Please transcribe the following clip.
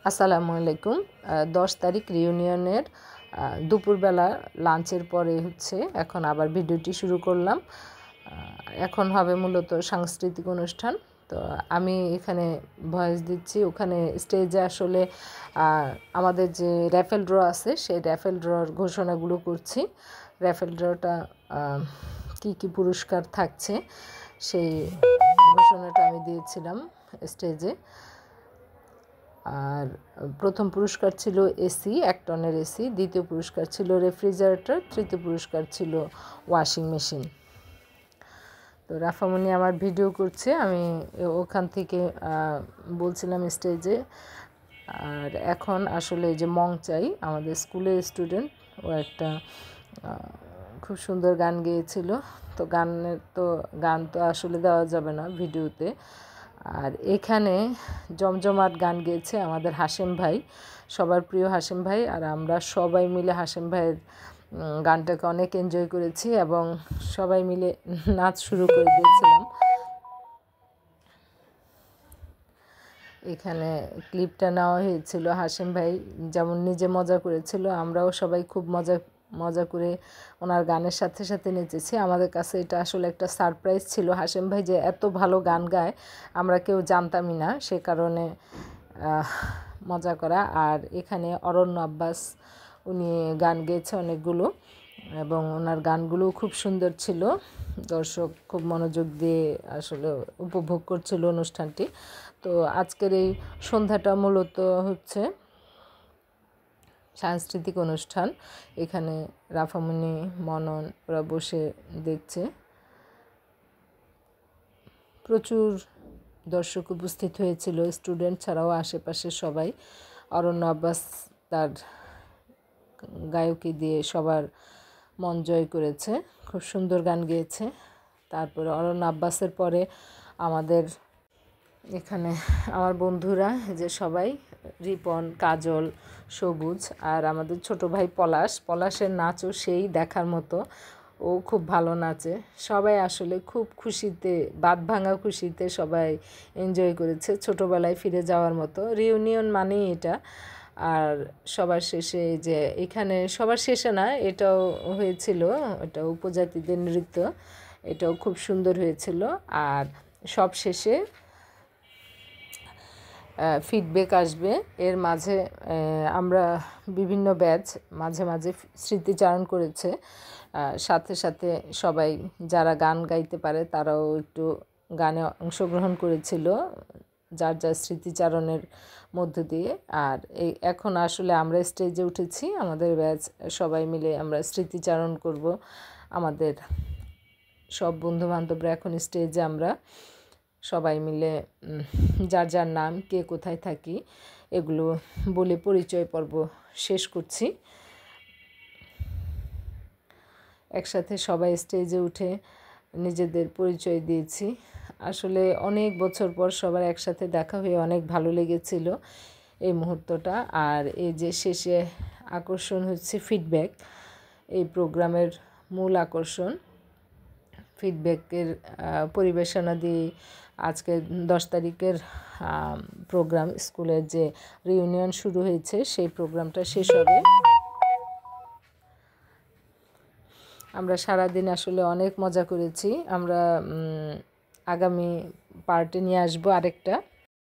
আসসালামু আলাইকুম। 10 তারিখ রিউনিয়নের দুপুরবেলা লাঞ্চের পরে এখন আবার ভিডিওটি শুরু করলাম। এখন হবে মূলত সাংস্কৃতিক অনুষ্ঠান। তো আমি এখানে ভয়েস দিচ্ছি, ওখানে স্টেজে আসলে আমাদের যে র্যাফেল ড্র আছে সেই র্যাফেল ড্রর ঘোষণাগুলো করছি। র্যাফেল ড্রটা কী কী পুরস্কার থাকছে সেই ঘোষণাটা আমি দিয়েছিলাম স্টেজে। আর প্রথম পুরস্কার ছিল এসি, 1 টনের এসি, দ্বিতীয় পুরস্কার ছিল রেফ্রিজারেটর, তৃতীয় পুরস্কার ছিল ওয়াশিং মেশিন। তো রাফামণি আমার ভিডিও করছে, আমি ওখান থেকে বলছিলাম স্টেজে। আর এখন আসলে যে মংচাই আমাদের স্কুলের স্টুডেন্ট, ও একটা খুব সুন্দর গান গেয়েছিল। তো গান তো আসলে দেওয়া যাবে না ভিডিওতে। আর এখানে জমজমাট গান গেয়েছে আমাদের হাশেম ভাই, সবার প্রিয় হাশেম ভাই। আর আমরা সবাই মিলে হাশেম ভাইয়ের গানটাকে অনেক এনজয় করেছি এবং সবাই মিলে নাচ শুরু করে দিয়েছিলাম। এখানে ক্লিপটা নেওয়া হয়েছিল। হাশেম ভাই যেমন নিজে মজা করেছিল, আমরাও সবাই খুব মজা করে ওনার গানের সাথে সাথে নেচেছি। আমাদের কাছে এটা আসলে একটা সারপ্রাইজ ছিল, হাশেম ভাই যে এত ভালো গান গায় আমরা কেউ জানতামই না, সে কারণে মজা করা। আর এখানে অরণ্য আব্বাস, উনি গান গেয়েছে অনেকগুলো এবং ওনার গানগুলোও খুব সুন্দর ছিল। দর্শক খুব মনোযোগ দিয়ে আসলে উপভোগ করছিল অনুষ্ঠানটি। তো আজকের এই সন্ধ্যাটা মূলত সাংস্কৃতিক অনুষ্ঠান। এখানে রাফামণি, মনন ওরা বসে দেখছে। প্রচুর দর্শক উপস্থিত হয়েছিল, স্টুডেন্ট ছাড়াও আশেপাশে সবাই। অরণ্য আব্বাস তার গায়কি দিয়ে সবার মন জয় করেছে, খুব সুন্দর গান গেয়েছে। তারপরে অরণ্য আব্বাসের পরে আমাদের এখানে আমার বন্ধুরা যে সবাই, রিপন, কাজল, সবুজ আর আমাদের ছোট ভাই পলাশের নাচও সেই দেখার মতো, ও খুব ভালো নাচে। সবাই আসলে খুব খুশিতে, বাঁধ ভাঙা খুশিতে সবাই এনজয় করেছে, ছোটোবেলায় ফিরে যাওয়ার মতো। রিউনিয়ন মানেই এটা। আর সবার শেষে যে এখানে সবার শেষে না, এটাও হয়েছিল, এটা উপজাতিদের নৃত্য, এটাও খুব সুন্দর হয়েছিল। আর সব শেষে ফিডব্যাক আসবে। এর মাঝে আমরা বিভিন্ন ব্যাচ মাঝে মাঝে স্মৃতিচারণ করেছে। সাথে সাথে সবাই যারা গান গাইতে পারে তারাও একটু গানে অংশগ্রহণ করেছিল, যার যার স্মৃতিচারণের মধ্য দিয়ে। আর এখন আসলে আমরা স্টেজে উঠেছি, আমাদের ব্যাচ সবাই মিলে আমরা স্মৃতিচারণ করব। আমাদের সব বন্ধুবান্ধবরা এখন স্টেজে, আমরা সবাই মিলে যার যার নাম, কে কোথায় থাকি এগুলো বলে পরিচয় পর্ব শেষ করছি। একসাথে সবাই স্টেজে উঠে নিজেদের পরিচয় দিয়েছি। আসলে অনেক বছর পর সবার একসাথে দেখা হয়ে অনেক ভালো লেগেছিল এই মুহূর্তটা। আর এই যে শেষে আকর্ষণ ফিডব্যাক, এই প্রোগ্রামের মূল আকর্ষণ ফিডব্যাকের পরিবেশনা দিয়ে আজকে 10 তারিখের প্রোগ্রাম, স্কুলের যে রিউনিয়ন শুরু হয়েছে সেই প্রোগ্রামটা শেষ হবে। আমরা সারাদিন আসলে অনেক মজা করেছি। আমরা আগামী পার্টে নিয়ে আসবো আরেকটা।